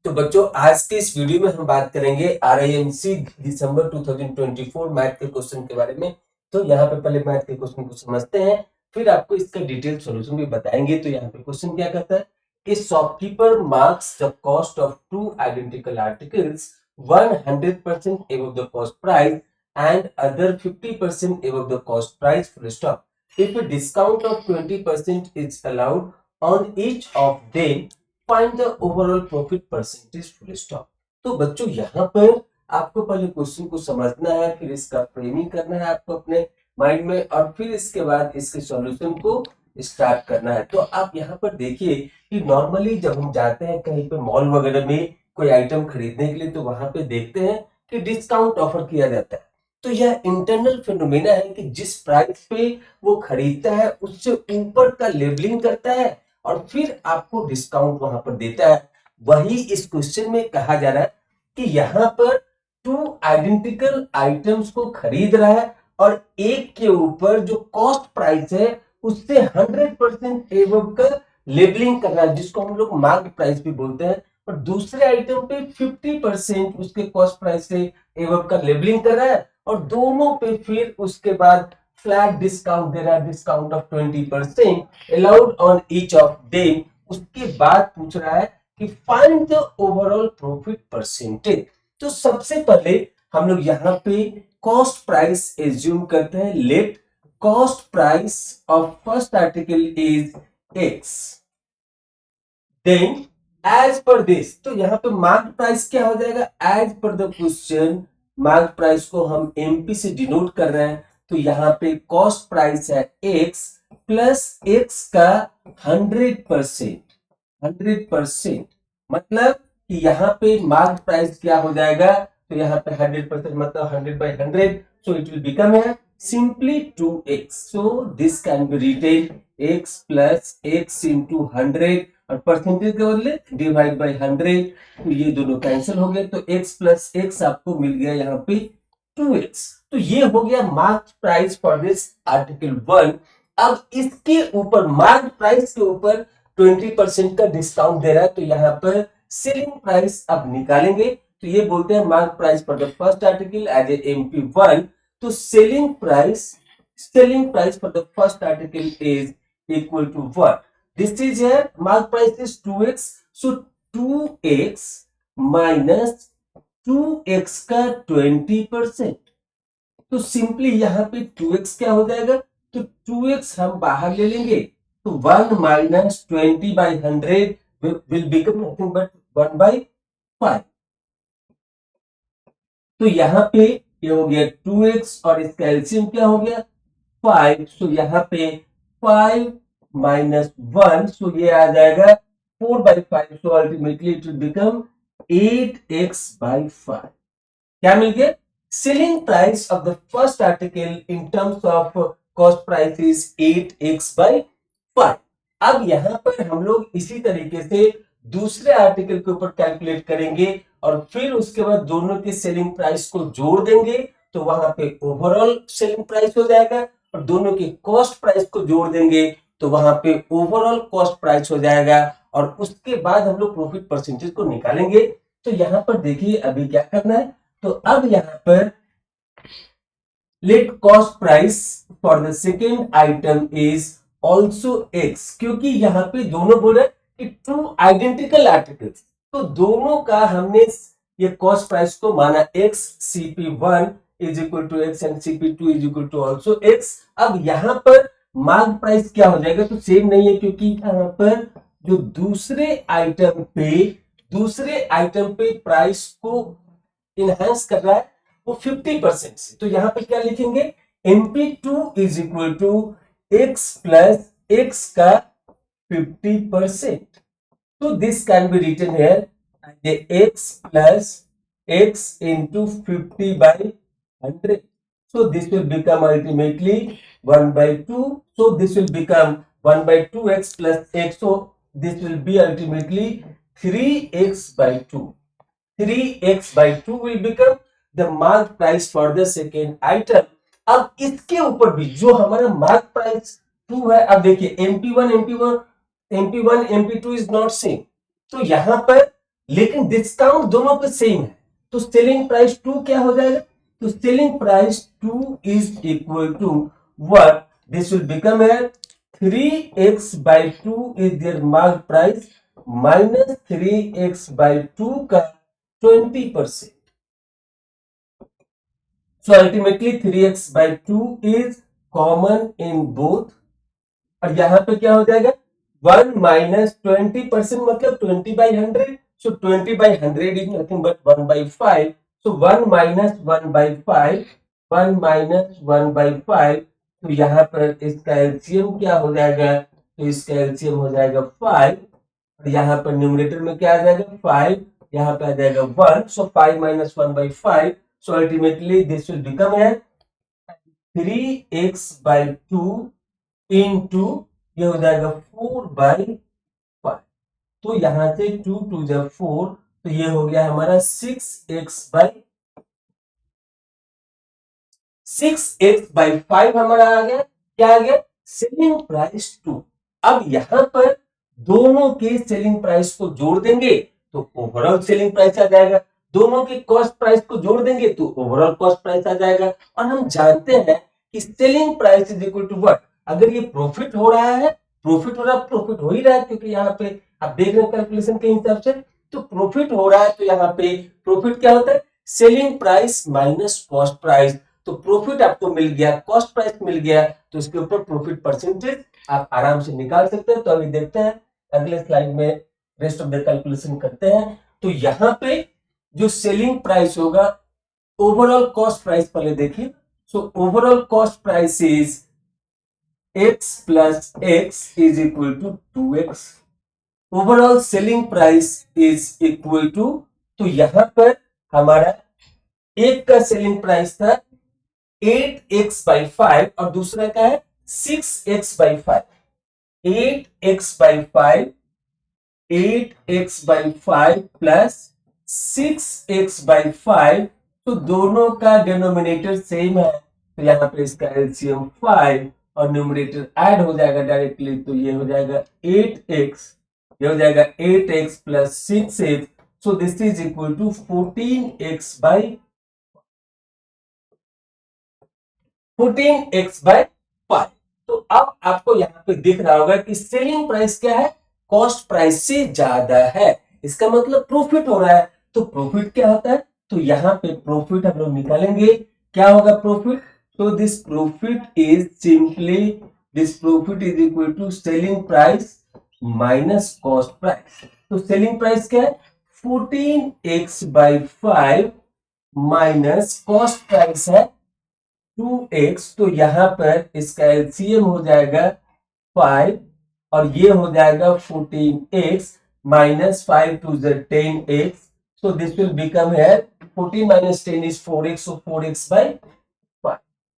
तो बच्चों आज के इस वीडियो में हम बात करेंगे RIMC दिसंबर 2024 मैथ के क्वेश्चन के बारे में। तो यहाँ पे पहले मैथ के क्वेश्चन को समझते हैं, फिर आपको इसका डिटेल सॉल्यूशन भी बताएंगे। तो यहाँ पे क्वेश्चन क्या कहता है कि shopkeeper marks the cost of two identical articles 100% above the cost price and other 50% above the cost price full stop. If a discount of 20% is allowed on each of them, find the overall profit percentage full stop. तो बच्चों यहाँ पर आपको पहले question को समझना है, फिर इसका फ्रेमिंग करना है आपको अपने माइंड में, और फिर इसके बाद इसके सॉल्यूशन को स्टार्ट करना है। तो आप यहाँ पर देखिए कि नॉर्मली जब हम जाते हैं कहीं पे मॉल वगैरह में कोई आइटम खरीदने के लिए, तो वहां पे देखते हैं कि डिस्काउंट ऑफर किया जाता है। तो यह इंटरनल फिनोमेना है कि जिस प्राइस पे वो खरीदता है उससे ऊपर का लेबलिंग करता है और फिर आपको डिस्काउंट वहां पर देता है। वही इस क्वेश्चन में कहा जा रहा है कि यहाँ पर टू आइडेंटिकल आइटम्स को खरीद रहा है और एक के ऊपर जो कॉस्ट प्राइस है उससे 100% एवब का लेबलिंग कर रहा है, जिसको हम लोग मार्क प्राइस भी बोलते हैं, और दूसरे आइटम पे 50% उसके कॉस्ट प्राइस से एवब का लेबलिंग कर रहा है, और दोनों पे फिर उसके बाद फ्लैट डिस्काउंट दे रहा है, discount of 20% allowed on each of them. उसके बाद पूछ रहा है कि find the overall profit percentage. तो सबसे पहले हम लोग यहाँ पे कॉस्ट प्राइस एज्यूम करते हैं। Let cost price of first article is x, then as per this, तो यहाँ पे मार्क प्राइस क्या हो जाएगा, as per the question mark price को हम एमपी से डिनोट कर रहे हैं। तो यहाँ पे कॉस्ट प्राइस है x प्लस x का 100%, मतलब कि यहाँ पे मार्क प्राइस क्या हो जाएगा, तो यहाँ पे 100% मतलब 100/100, so it will become a simply 2x, so this can be written x plus x into 100 और परसेंटेज के बदले डिवाइड बाय 100, तो ये दोनों कैंसिल हो गए, तो x प्लस x आपको मिल गया यहाँ पे 2x। तो ये हो गया mark price for this article 1। अब इसके ऊपर मार्क प्राइस के ऊपर 20% का डिस्काउंट दे रहा है, तो यहाँ पर सेलिंग प्राइस अब निकालेंगे। तो ये बोलते हैं mark price for the first article as a MP1। तो selling price for the first article is equal to what, this is here mark price is 2x, so 2x minus 2x का 20%, तो simply यहाँ पे 2x क्या हो जाएगा, तो 2x हम बाहर ले लेंगे, तो 1 minus 20/100 will become nothing but 1/5। तो यहाँ पे ये हो गया 2x और इसका एलसीएम क्या हो गया 5, सो यहाँ पे 5 माइनस 1, सो ये आ जाएगा 4/5, so ultimately it will become 8x/5। क्या मिल गया, selling price of the first article in terms of cost price is 8x/5। अब यहां पर हम लोग इसी तरीके से दूसरे आर्टिकल के ऊपर कैलकुलेट करेंगे और फिर उसके बाद दोनों के सेलिंग प्राइस को जोड़ देंगे, तो वहां पे ओवरऑल सेलिंग प्राइस हो जाएगा, और दोनों के कॉस्ट प्राइस को जोड़ देंगे तो वहां पे ओवरऑल कॉस्ट प्राइस हो जाएगा, और उसके बाद हम लोग प्रॉफिट परसेंटेज को निकालेंगे। तो यहां पर देखिए अभी क्या करना है, तो अब यहां पर late cost price for the second item is also x, क्योंकि यहां पे दोनों बोले कि टू आइडेंटिकल आर्टिकल्स, तो दोनों का हमने ये कॉस्ट प्राइस को माना x, CP1 is equal to x and CP2 is equal to also x। अब यहां पर मार्क प्राइस क्या हो जाएगा, तो सेम नहीं है, क्योंकि यहां पर जो दूसरे आइटम पे प्राइस को इनहेंस कर रहा है वो 50% से, तो यहां पे क्या लिखेंगे, MP2 is equal to x plus x का 50%, तो this can be written here x plus x into 50/100, so this will become ultimately 1/2, so this will become 1/2x plus x, so this will be ultimately 3x/2, 3x/2 will become the mark price for the second item। अब इसके ऊपर भी जो हमारा mark price 2 है, अब देखिए MP1 MP2 is not same, तो यहां पर लेकिन डिस्काउंट दोनों पे सेम है, तो सेलिंग प्राइस 2 क्या हो जाएगा, तो selling price 2 is equal to what, this will become here 3x by 2 is their mark price minus 3x by 2 का 20%. So ultimately 3x by 2 is common in both. और यहां पे क्या हो जाएगा 1 minus 20% मतलब 20/100. So 20/100 is nothing but 1/5. So 1 minus 1/5, 1 minus 1/5. तो यहाँ पर इसका एलसीएम क्या हो जाएगा, तो इसका एलसीएम हो जाएगा 5, और यहाँ पर न्यूमरेटर में क्या आ जाएगा 5, यहाँ पे आ जाएगा 1. सो 5 minus 1/5. So ultimately this will become है 3x by 2 into ये हो जाएगा 4/5. तो यहां से 2 2 जब 4, तो ये हो गया हमारा 6x/5 हमारा आ गया, क्या आ गया, सेलिंग प्राइस 2. अब यहां पर दोनों के सेलिंग प्राइस को जोड़ देंगे तो ओवरऑल सेलिंग प्राइस आ जाएगा, दोनों के कॉस्ट प्राइस को जोड़ देंगे तो ओवरऑल कॉस्ट प्राइस आ जाएगा. और हम जानते हैं कि selling price is equal to what, अगर ये प्रॉफिट हो रहा है, प्रॉफिट हो ही रहा है, क्योंकि यहाँ पे आप देख रहे हैं कैलकुलेशन के हिसाब से, तो प्रॉफिट हो रहा है, तो यहाँ पे प्रॉफिट क्या होता है, selling price minus cost price. तो प्रॉफिट आपको मिल गया, कॉस्ट प्राइस मिल गया, तो इसके ऊपर प्रॉफिट परसेंटेज आप आराम से निकाल सकते हैं. तो अभी देखते हैं अगले स्लाइड में रेस्ट ऑफ द कैलकुलेशन करते हैं. तो यहाँ पे जो सेलिंग प्राइस होगा, ओवरऑल कॉस्ट प्राइस पहले देखिए. So overall cost price is x plus x is equal to 2x. Overall selling price is equal to, तो यहां पर हमारा एक का सेलिंग प्राइस था 8x/5 और दूसरा का है 6x/5. 8x/5 8x/5 plus 6x/5, तो दोनों का डिनोमिनेटर सेम है, तो यहां पे इसका एलसीएम 5 और न्यूमरेटर ऐड हो जाएगा डायरेक्टली, तो ये हो जाएगा 8x, ये हो जाएगा 8x plus 6x. So this is equal to 14x/5. तो अब आपको यहाँ पे दिख रहा होगा कि सेलिंग प्राइस क्या है, कॉस्ट प्राइस से ज्यादा है, इसका मतलब प्रॉफिट हो रहा है. तो प्रॉफिट क्या होता है, तो यहाँ पे प्रॉफिट हम लोग निकालेंगे, क्या होगा प्रॉफिट, तो this profit is equal to selling price minus cost price. तो सेलिंग प्राइस क्या है 14x/5 माइनस कॉस्ट प्राइस है 2x. तो यहां पर इसका एलसीएम हो जाएगा 5 और ये हो जाएगा 14x minus 5 to the 10x. So this will become here 14 minus 10 is 4x. So 4x/5.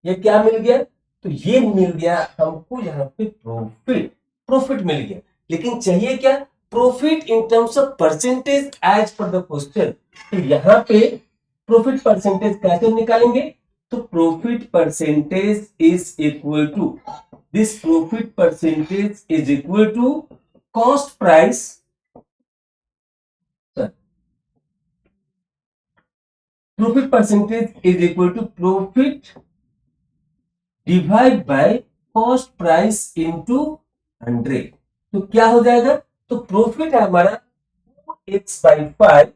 ये क्या मिल गया, तो ये मिल गया हमको यहाँ पे प्रॉफिट मिल गया. लेकिन चाहिए क्या, profit in terms of percentage as per the question. तो यहाँ पे प्रॉफिट परसेंटेज कैसे निकालेंगे, तो profit percentage is equal to, this profit percentage is equal to cost price, profit percentage is equal to profit divide by cost price into 100. तो क्या हो जाएगा, तो प्रॉफिट है हमारा 4x/5,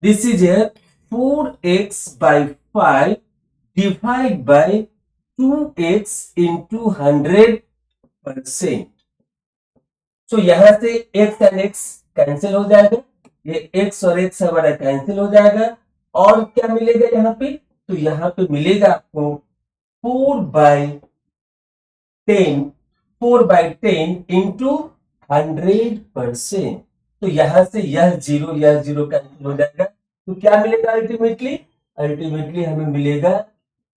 this is 4x/5 divide by 2x into 100%. सो यहां से x and x cancel हो जाएगा, ये x और x हमारा कैंसिल हो जाएगा, और क्या मिलेगा यहाँ पे, तो यहाँ पे मिलेगा आपको 4/10 इंटू 100%. तो यहां से यह जीरो कैंसिल हो जाएगा, तो क्या मिलेगा अल्टीमेटली हमें मिलेगा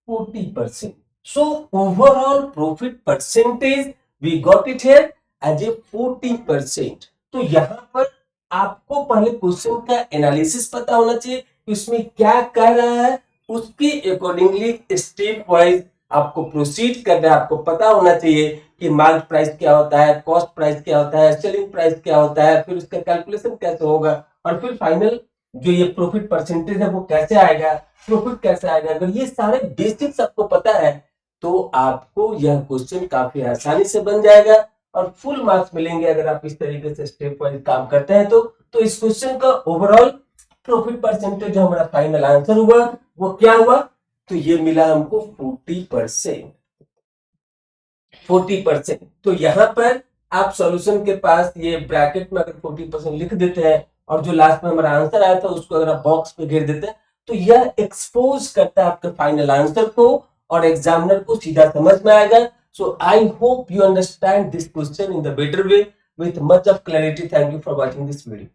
40%. So overall profit percentage we got it here as a 40%. तो यहां पर आपको पहले क्वेश्चन का एनालिसिस पता होना चाहिए, इसमें क्या कह रहा है, उसके अकॉर्डिंगली स्टेप वाइज आपको प्रोसीड करना है, आपको पता होना चाहिए कि मार्केट प्राइस क्या होता है, कॉस्ट प्राइस क्या होता है, सेलिंग प्राइस क्या होता है, फिर उसका कैलकुलेशन कैसे होगा और फिर फाइनल जो ये प्रॉफिट परसेंटेज है वो कैसे आएगा, प्रॉफिट कैसे आएगा। अगर ये सारे बेसिक्स आपको पता है तो आपको यह क्वेश्चन काफी आसानी से बन जाएगा और फुल मार्क्स मिलेंगे अगर आप इस तरीके से स्टेप वाइज काम करते हैं। तो इस क्वेश्चन का ओवरऑल प्रॉफिट परसेंटेज जो हमारा फाइनल आंसर हुआ वो क्या हुआ, तो ये मिला हमको 40%। 40%। तो यहाँ पर आप सॉल्यूशन के पास ये ब्रैकेट में अगर 40% लिख देते हैं और जो लास्ट में हमारा आंसर आया था उसको अगर आप बॉक्स में घेर देते हैं तो यह एक्सपोज करता है आपके फाइनल आंसर को और एग्जामिनर को सीधा समझ में आएगा। So I hope you understand this question in the better way with much of clarity. Thank you for watching this video.